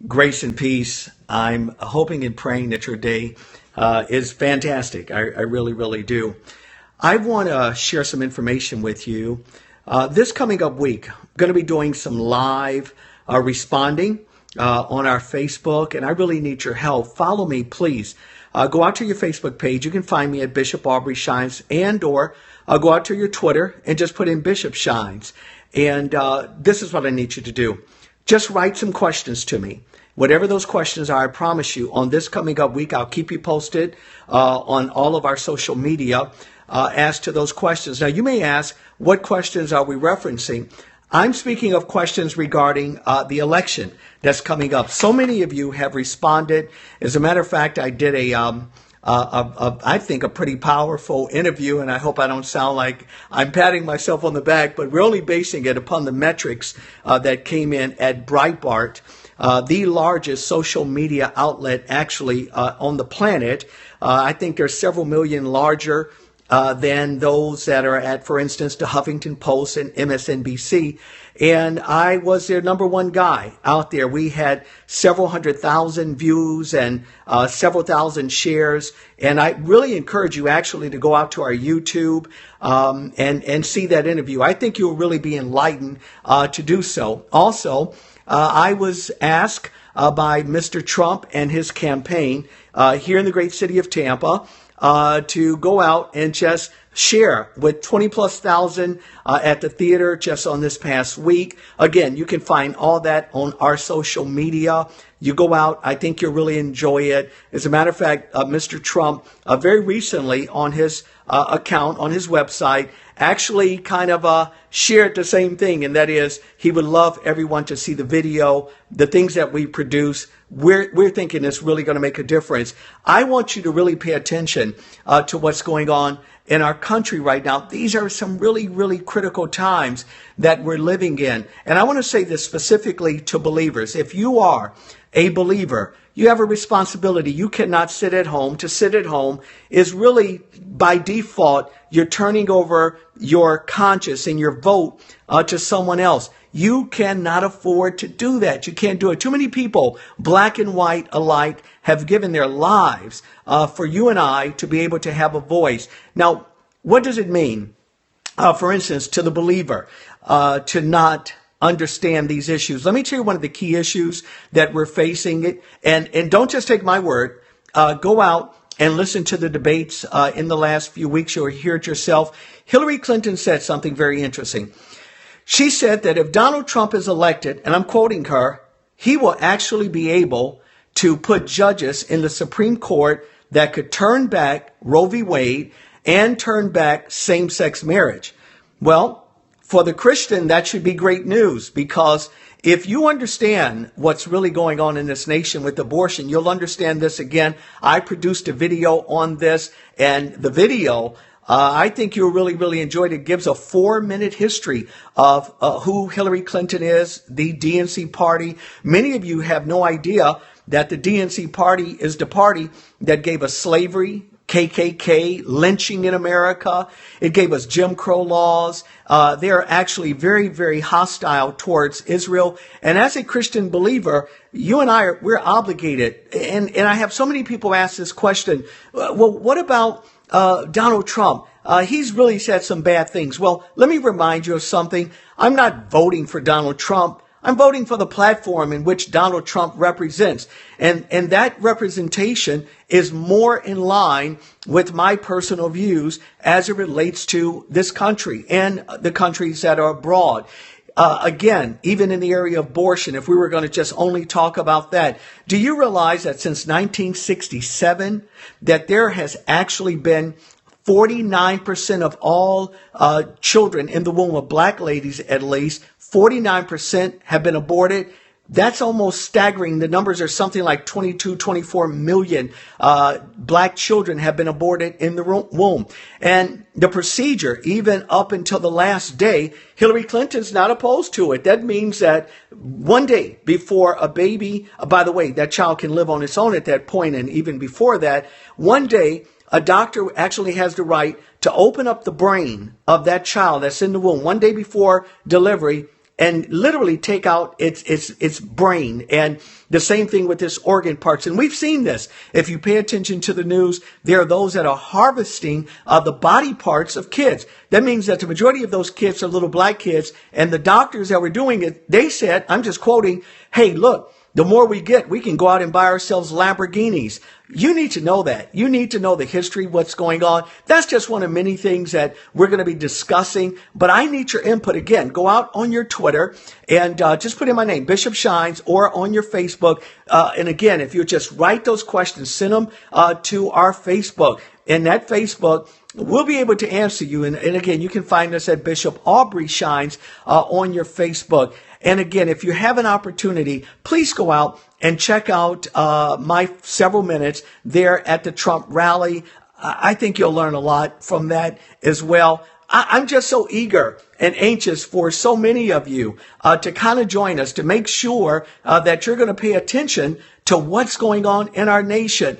Grace and peace. I'm hoping and praying that your day is fantastic. I really, really do. I want to share some information with you. This coming up week, I'm going to be doing some live responding on our Facebook, and I really need your help. Follow me, please. Go out to your Facebook page. You can find me at Bishop Aubrey Shines, and or go out to your Twitter and just put in Bishop Shines. And this is what I need you to do. Just write some questions to me. Whatever those questions are, I promise you, on this coming up week, I'll keep you posted on all of our social media as to those questions. Now, you may ask, what questions are we referencing? I'm speaking of questions regarding the election that's coming up. So many of you have responded. As a matter of fact, I did I think a pretty powerful interview, and I hope I don't sound like I'm patting myself on the back, but we're only basing it upon the metrics that came in at Breitbart, the largest social media outlet actually on the planet. I think there's several million larger than those that are at, for instance, the Huffington Post and MSNBC. And I was their number one guy out there. We had several 100,000 views and several thousand shares. And I really encourage you actually to go out to our YouTube and see that interview. I think you'll really be enlightened to do so. Also, I was asked by Mr. Trump and his campaign here in the great city of Tampa to go out and just share with 20 plus thousand at the theater just on this past week. Again, you can find all that on our social media. You go out, I think you'll really enjoy it. As a matter of fact, Mr. Trump very recently on his account, on his website, actually kind of shared the same thing, and that is he would love everyone to see the video, the things that we produce. We're thinking it's really going to make a difference. I want you to really pay attention to what's going on in our country right now. These are some really, really critical times that we're living in. And I want to say this specifically to believers. If you are a believer, you have a responsibility. You cannot sit at home. To sit at home is really, by default, you're turning over your conscience and your vote to someone else. You cannot afford to do that. You can't do it. Too many people, black and white alike, have given their lives for you and I to be able to have a voice. Now, what does it mean, for instance, to the believer to not understand these issues? Let me tell you one of the key issues that we're facing. And don't just take my word. Go out and listen to the debates in the last few weeks. You'll hear it yourself. Hillary Clinton said something very interesting. She said that if Donald Trump is elected, and I'm quoting her, he will actually be able to put judges in the Supreme Court that could turn back Roe v. Wade and turn back same-sex marriage. Well, for the Christian, that should be great news, because if you understand what's really going on in this nation with abortion, you'll understand this. Again, I produced a video on this, and the video, I think you'll really, really enjoy it. It gives a 4-minute history of who Hillary Clinton is, the DNC party. Many of you have no idea that the DNC party is the party that gave us slavery, KKK, lynching in America. It gave us Jim Crow laws. They're actually very, very hostile towards Israel. And as a Christian believer, you and I, we're obligated. And I have so many people ask this question. Well, what about Donald Trump? He's really said some bad things. Well, let me remind you of something. I'm not voting for Donald Trump. I'm voting for the platform in which Donald Trump represents. And that representation is more in line with my personal views as it relates to this country and the countries that are abroad. Again, even in the area of abortion, if we were going to just only talk about that, do you realize that since 1967, that there has actually been 49% of all children in the womb of black ladies, at least 49% have been aborted? That's almost staggering. The numbers are something like 22, 24 million black children have been aborted in the womb. And the procedure, even up until the last day, Hillary Clinton's not opposed to it. That means that one day before a baby, by the way, that child can live on its own at that point, and even before that, one day, a doctor actually has the right to open up the brain of that child that's in the womb one day before delivery and literally take out its brain. And the same thing with its organ parts. And we've seen this. If you pay attention to the news, there are those that are harvesting the body parts of kids. That means that the majority of those kids are little black kids. And the doctors that were doing it, they said, I'm just quoting, hey, look, the more we get, we can go out and buy ourselves Lamborghinis. You need to know that. You need to know the history, what's going on. That's just one of many things that we're going to be discussing. But I need your input. Again, go out on your Twitter and just put in my name, Bishop Shines, or on your Facebook. And again, if you just write those questions, send them to our Facebook. And that Facebook, we'll be able to answer you. And again, you can find us at Bishop Aubrey Shines on your Facebook. And again, if you have an opportunity, please go out and check out my several minutes there at the Trump rally. I think you'll learn a lot from that as well. I'm just so eager and anxious for so many of you to kind of join us, to make sure that you're going to pay attention to what's going on in our nation.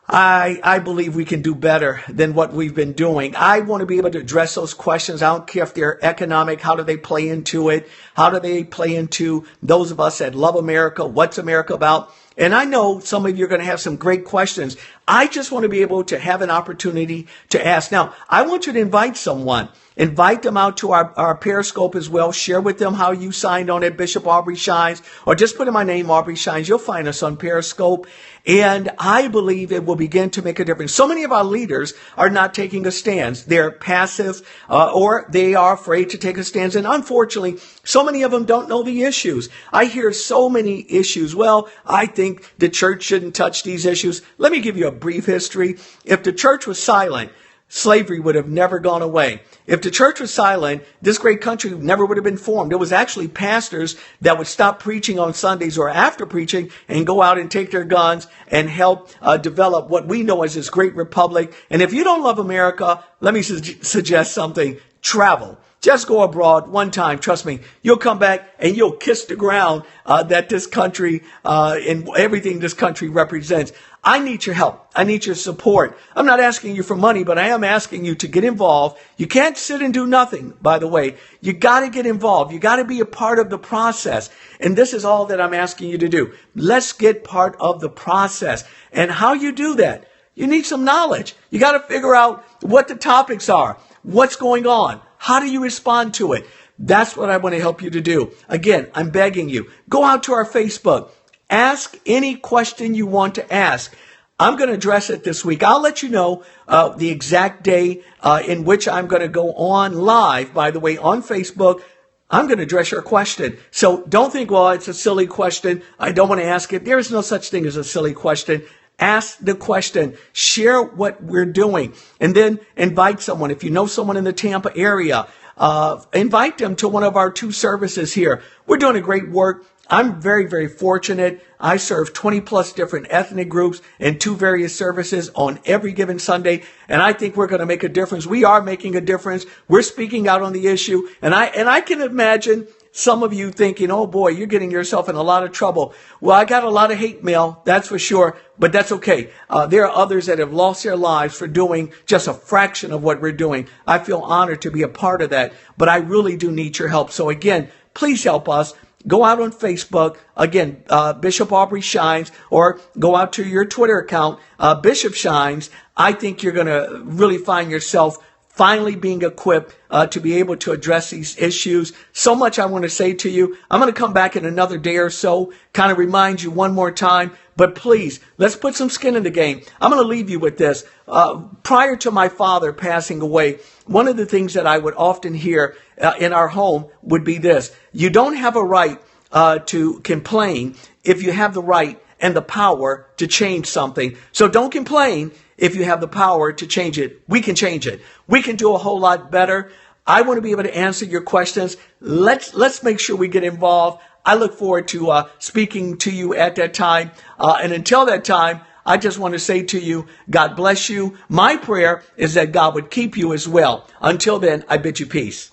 I believe we can do better than what we've been doing. I want to be able to address those questions. I don't care if they're economic. How do they play into it? How do they play into those of us that love America? What's America about? And I know some of you are going to have some great questions. I just want to be able to have an opportunity to ask. Now, I want you to invite someone. Invite them out to our Periscope as well. Share with them how you signed on at Bishop Aubrey Shines, or just put in my name, Aubrey Shines. You'll find us on Periscope. And I believe it will begin to make a difference. So many of our leaders are not taking a stance. They're passive, or they are afraid to take a stance. And unfortunately, so many of them don't know the issues. I hear so many issues. Well, I think the church shouldn't touch these issues. Let me give you a brief history. If the church was silent, slavery would have never gone away. If the church was silent, this great country never would have been formed. It was actually pastors that would stop preaching on Sundays or after preaching and go out and take their guns and help develop what we know as this great republic. And if you don't love America, let me suggest something. Travel. Just go abroad one time. Trust me, you'll come back and you'll kiss the ground that this country and everything this country represents. I need your help. I need your support. I'm not asking you for money, but I am asking you to get involved. You can't sit and do nothing, by the way. You got to get involved. You got to be a part of the process. And this is all that I'm asking you to do. Let's get part of the process. And how you do that? You need some knowledge. You got to figure out what the topics are. What's going on? How do you respond to it? That's what I want to help you to do. Again, I'm begging you. Go out to our Facebook. Ask any question you want to ask. I'm going to address it this week. I'll let you know the exact day in which I'm going to go on live, by the way, on Facebook. I'm going to address your question. So don't think, well, it's a silly question. I don't want to ask it. There is no such thing as a silly question. Ask the question. Share what we're doing. And then invite someone. If you know someone in the Tampa area, invite them to one of our 2 services here. We're doing a great work. I'm very, very fortunate. I serve 20 plus different ethnic groups in 2 various services on every given Sunday. And I think we're going to make a difference. We are making a difference. We're speaking out on the issue. And I can imagine some of you thinking, oh boy, you're getting yourself in a lot of trouble. Well, I got a lot of hate mail. That's for sure. But that's okay. There are others that have lost their lives for doing just a fraction of what we're doing. I feel honored to be a part of that. But I really do need your help. So again, please help us. Go out on Facebook, again, Bishop Aubrey Shines, or go out to your Twitter account, Bishop Shines. I think you're going to really find yourself finally being equipped to be able to address these issues. So much I want to say to you. I'm going to come back in another day or so, kind of remind you one more time. But please, let's put some skin in the game. I'm going to leave you with this. Prior to my father passing away, one of the things that I would often hear in our home would be this. You don't have a right to complain if you have the right and the power to change something. So don't complain if you have the power to change it. We can change it. We can do a whole lot better. I want to be able to answer your questions. Let's make sure we get involved. I look forward to speaking to you at that time. And until that time, I just want to say to you, God bless you. My prayer is that God would keep you as well. Until then, I bid you peace.